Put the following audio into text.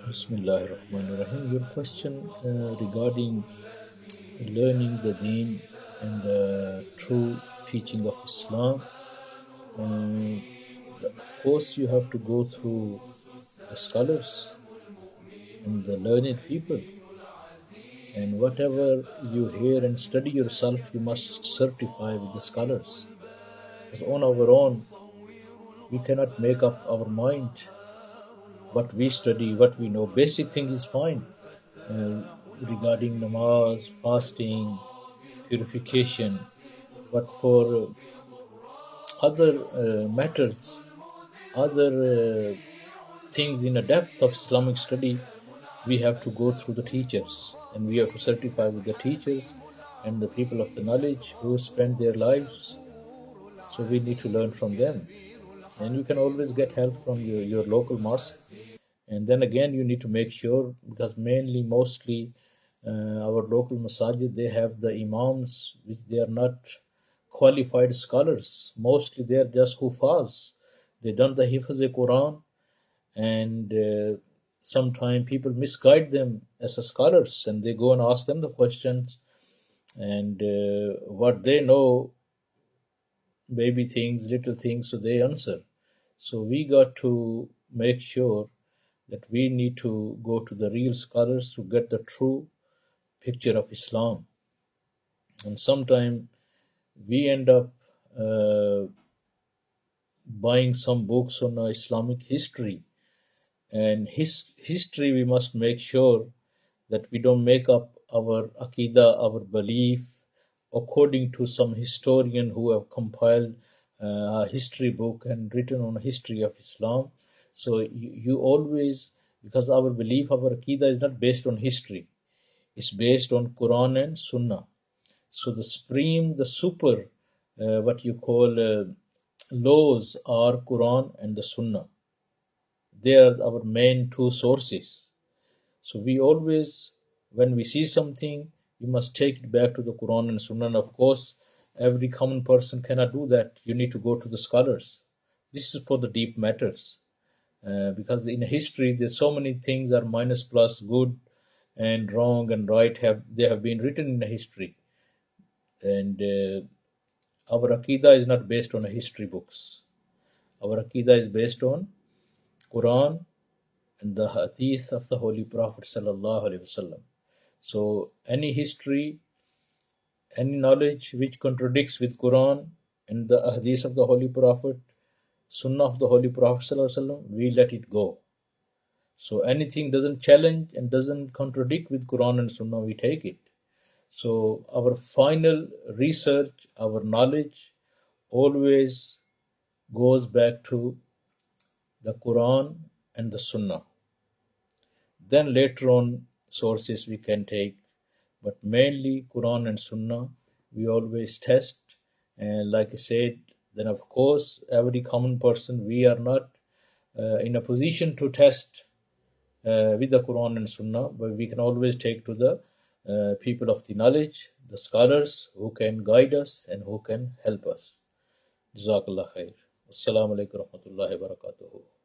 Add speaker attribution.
Speaker 1: Bismillah ar-Rahman ar-Rahim. Your question regarding learning the deen and the true teaching of Islam. Of course, you have to go through the scholars and the learned people. And whatever you hear and study yourself, you must certify with the scholars. Because on our own, we cannot make up our mind. What we study, what we know, basic thing is fine. Regarding namaz, fasting, purification, but for other matters, other things in a depth of Islamic study, we have to go through the teachers and we have to certify with the teachers and the people of the knowledge who spend their lives. So we need to learn from them. And you can always get help from your local mosque. And then again, you need to make sure, because mostly our local masajid, they have the imams, which they are not qualified scholars. Mostly they are just hufaz. They done the hifz Quran, and sometimes people misguide them as a scholars, and they go and ask them the questions, and what they know, baby things, little things, so they answer. So we got to make sure that we need to go to the real scholars to get the true picture of Islam. And sometimes we end up uh, buying some books on Islamic history. And history, we must make sure that we don't make up our Aqidah, our belief, according to some historian who have compiled a history book and written on a history of Islam. So you always, because our belief, our Aqidah is not based on history, it's based on Quran and Sunnah. So the supreme, the super, what you call laws are Quran and the Sunnah. They are our main two sources. So we always, when we see something, we must take it back to the Quran and Sunnah. And of course, every common person cannot do that. You need to go to the scholars. This is for the deep matters. Because in history, there's so many things are minus plus, good and wrong and right have been written in the history. And our Aqidah is not based on history books. Our Aqidah is based on Quran and the Hadith of the Holy Prophet sallallahu alaihi wasallam. So any history, any knowledge which contradicts with Quran and the Hadith of the Holy Prophet, Sunnah of the Holy Prophet sallallahu alaihi wasallam, we let it go. So anything doesn't challenge and doesn't contradict with Quran and Sunnah, we take it. So our final research, our knowledge always goes back to the Quran and the Sunnah. Then later on sources we can take, but mainly Quran and Sunnah we always test. And like I said, then of course every common person, we are not in a position to test with the Quran and Sunnah, but we can always take to the people of the knowledge, the scholars who can guide us and who can help us. Jazakallah khair. Assalamu alaikum warahmatullahi wabarakatuh.